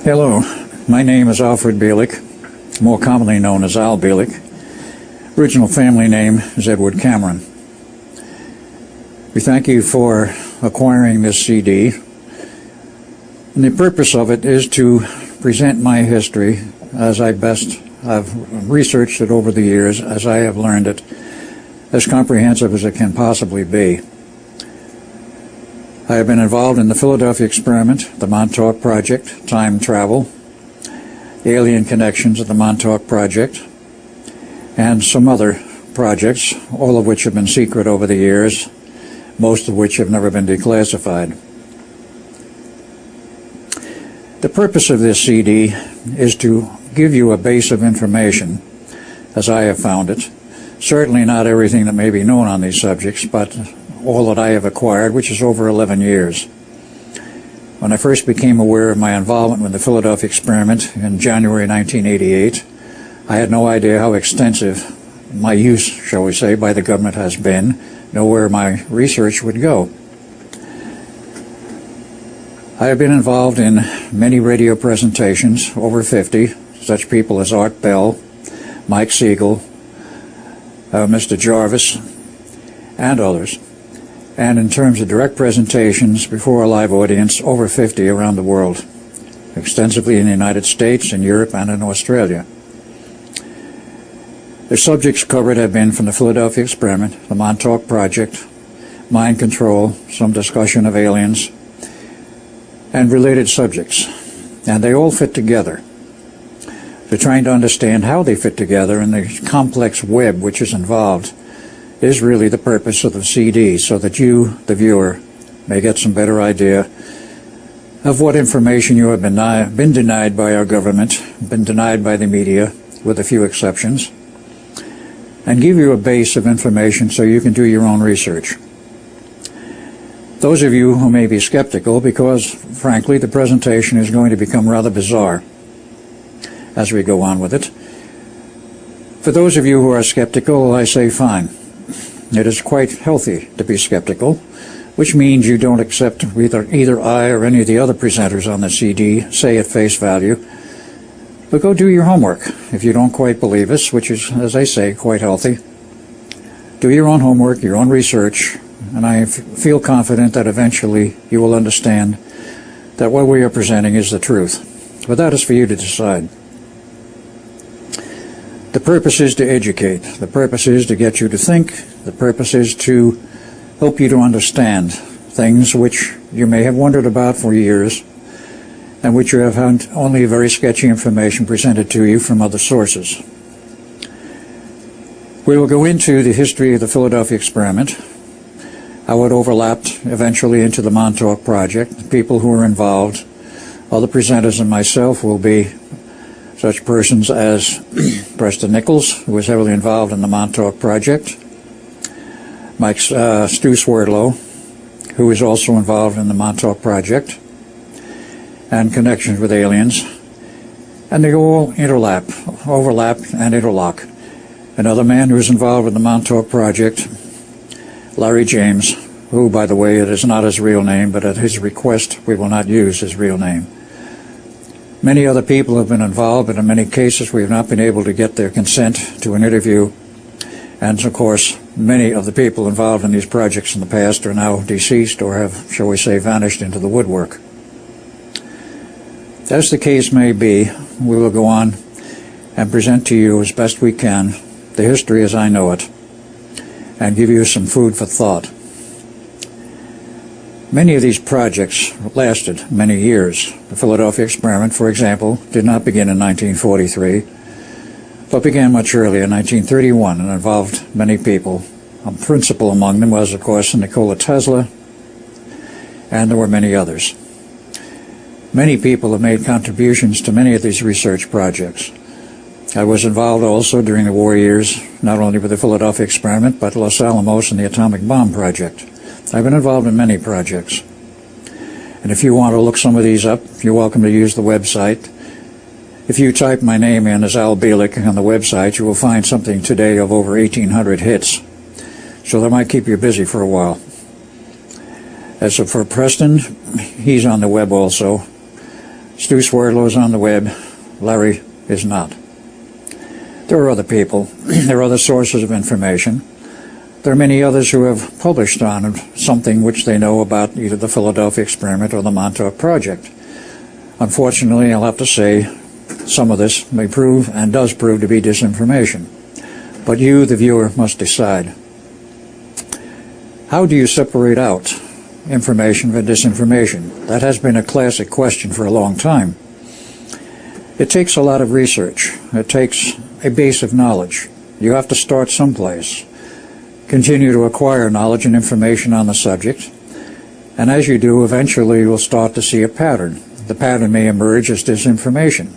Hello, my name is Alfred Bielek, more commonly known as Al Bielek. Original family name is Edward Cameron. We thank you for acquiring this CD, and the purpose of it is to present my history as I've researched it over the years, as I have learned it, as comprehensive as it can possibly be. I have been involved in the Philadelphia experiment, the Montauk Project, time travel, the alien connections of the Montauk Project, and some other projects, all of which have been secret over the years, most of which have never been declassified. The purpose of this CD is to give you a base of information, as I have found it. Certainly not everything that may be known on these subjects, but all that I have acquired, which is over 11 years. When I first became aware of my involvement with the Philadelphia experiment in January 1988, I had no idea how extensive my use, shall we say, by the government has been, nor where my research would go. I have been involved in many radio presentations, over 50, such people as Art Bell, Mike Siegel, Mr. Jarvis, and others. And in terms of direct presentations before a live audience, over 50 around the world, extensively in the United States, in Europe, and in Australia. The subjects covered have been from the Philadelphia experiment, the Montauk Project, mind control, some discussion of aliens, and related subjects. And they all fit together. They're trying to understand how they fit together in the complex web which is involved is really the purpose of the CD, so that you, the viewer, may get some better idea of what information you have been denied by our government, been denied by the media, with a few exceptions, and give you a base of information so you can do your own research. Those of you who may be skeptical, because, frankly, the presentation is going to become rather bizarre as we go on with it. For those of you who are skeptical, I say fine. It is quite healthy to be skeptical, which means you don't accept either I or any of the other presenters on the CD say at face value, but go do your homework. If you don't quite believe us, which is, as I say, quite healthy, do your own homework, your own research, and I feel confident that eventually you will understand that what we are presenting is the truth. But that is for you to decide. The purpose is to educate. The purpose is to get you to think. The purpose is to help you to understand things which you may have wondered about for years and which you have had only very sketchy information presented to you from other sources. We will go into the history of the Philadelphia experiment, how it overlapped eventually into the Montauk Project, the people who were involved. Other presenters and myself will be such persons as Preston Nichols, who was heavily involved in the Montauk Project, Stu Swerdlow, who is also involved in the Montauk Project, and connections with aliens, and they all overlap and interlock. Another man who is involved with the Montauk Project, Larry James, who, by the way, it is not his real name, but at his request we will not use his real name. Many other people have been involved, but in many cases we have not been able to get their consent to an interview. And, of course, many of the people involved in these projects in the past are now deceased or have, shall we say, vanished into the woodwork. As the case may be, we will go on and present to you as best we can the history as I know it and give you some food for thought. Many of these projects lasted many years. The Philadelphia experiment, for example, did not begin in 1943, but began much earlier, in 1931, and involved many people. A principal among them was, of course, Nikola Tesla, and there were many others. Many people have made contributions to many of these research projects. I was involved also during the war years, not only with the Philadelphia experiment, but Los Alamos and the atomic bomb project. I've been involved in many projects. And if you want to look some of these up, you're welcome to use the website. If you type my name in as Al Bielek on the website, you will find something today of over 1,800 hits. So that might keep you busy for a while. As for Preston, he's on the web also. Stu Swerdlow's on the web. Larry is not. There are other people. There are other sources of information. There are many others who have published on something which they know about either the Philadelphia experiment or the Montauk Project. Unfortunately, I'll have to say some of this may prove and does prove to be disinformation. But you, the viewer, must decide. How do you separate out information from disinformation? That has been a classic question for a long time. It takes a lot of research. It takes a base of knowledge. You have to start someplace. Continue to acquire knowledge and information on the subject. And as you do, eventually you'll start to see a pattern. The pattern may emerge as disinformation.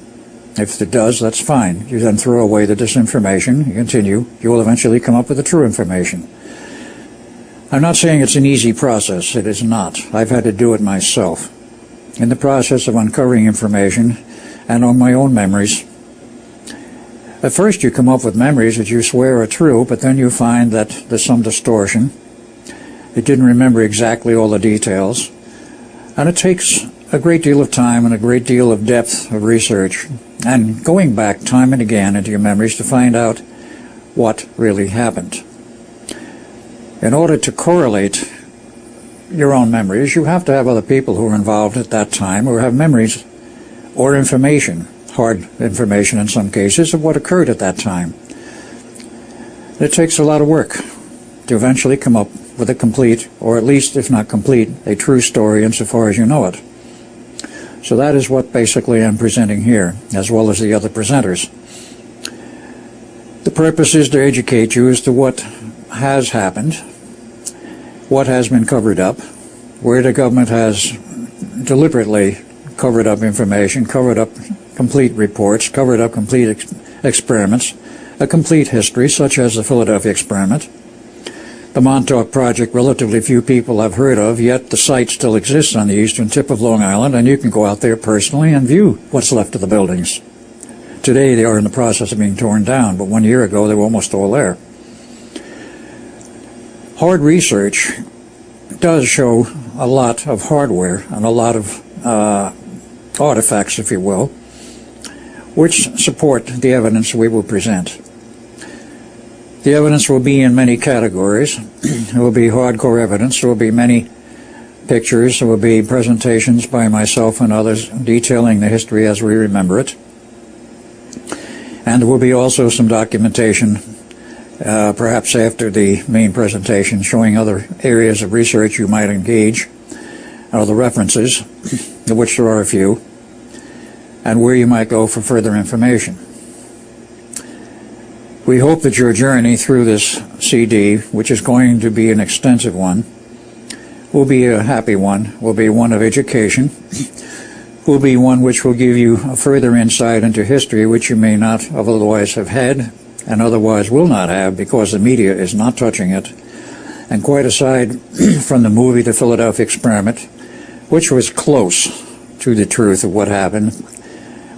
If it does, that's fine. You then throw away the disinformation, you continue, you will eventually come up with the true information. I'm not saying it's an easy process. It is not. I've had to do it myself. In the process of uncovering information and on my own memories, at first you come up with memories that you swear are true, but then you find that there's some distortion. You didn't remember exactly all the details. And it takes a great deal of time and a great deal of depth of research and going back time and again into your memories to find out what really happened. In order to correlate your own memories, you have to have other people who are involved at that time or have memories or information, hard information in some cases, of what occurred at that time. It takes a lot of work to eventually come up with a complete, or at least, if not complete, a true story insofar as you know it. So that is what basically I'm presenting here, as well as the other presenters. The purpose is to educate you as to what has happened, what has been covered up, where the government has deliberately covered up information, covered up complete reports, covered up complete experiments, a complete history, such as the Philadelphia experiment. The Montauk Project, relatively few people have heard of, yet the site still exists on the eastern tip of Long Island, and you can go out there personally and view what's left of the buildings. Today they are in the process of being torn down, but 1 year ago they were almost all there. Hard research does show a lot of hardware and a lot of artifacts, if you will, which support the evidence we will present. The evidence will be in many categories. It will be hardcore evidence. There will be many pictures. There will be presentations by myself and others detailing the history as we remember it. And there will be also some documentation, perhaps after the main presentation, showing other areas of research you might engage, other references, of which there are a few, and where you might go for further information. We hope that your journey through this CD, which is going to be an extensive one, will be a happy one, will be one of education, will be one which will give you a further insight into history which you may not otherwise have had and otherwise will not have because the media is not touching it. And quite aside from the movie The Philadelphia Experiment, which was close to the truth of what happened,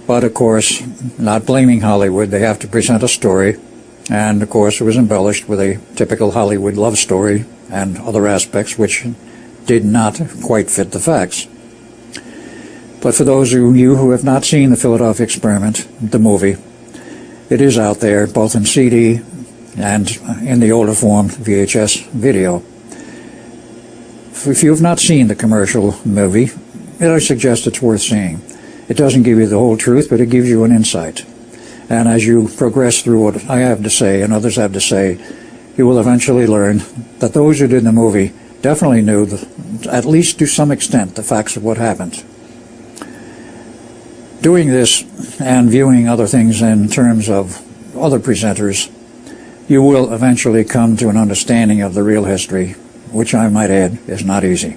but of course, not blaming Hollywood, they have to present a story. And of course it was embellished with a typical Hollywood love story and other aspects which did not quite fit the facts. But for those of you who have not seen the Philadelphia Experiment, the movie, it is out there both in CD and in the older form VHS video. If you have not seen the commercial movie, I suggest it's worth seeing. It doesn't give you the whole truth, but it gives you an insight. And as you progress through what I have to say and others have to say, you will eventually learn that those who did the movie definitely knew, at least to some extent, the facts of what happened. Doing this and viewing other things in terms of other presenters, you will eventually come to an understanding of the real history, which I might add is not easy.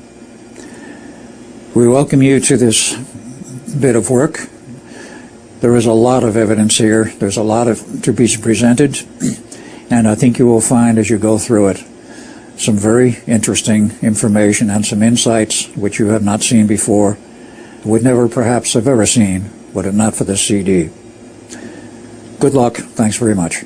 We welcome you to this bit of work. There is a lot of evidence here. There's a lot to be presented, and I think you will find as you go through it some very interesting information and some insights which you have not seen before, would never perhaps have ever seen, were it not for this CD. Good luck. Thanks very much.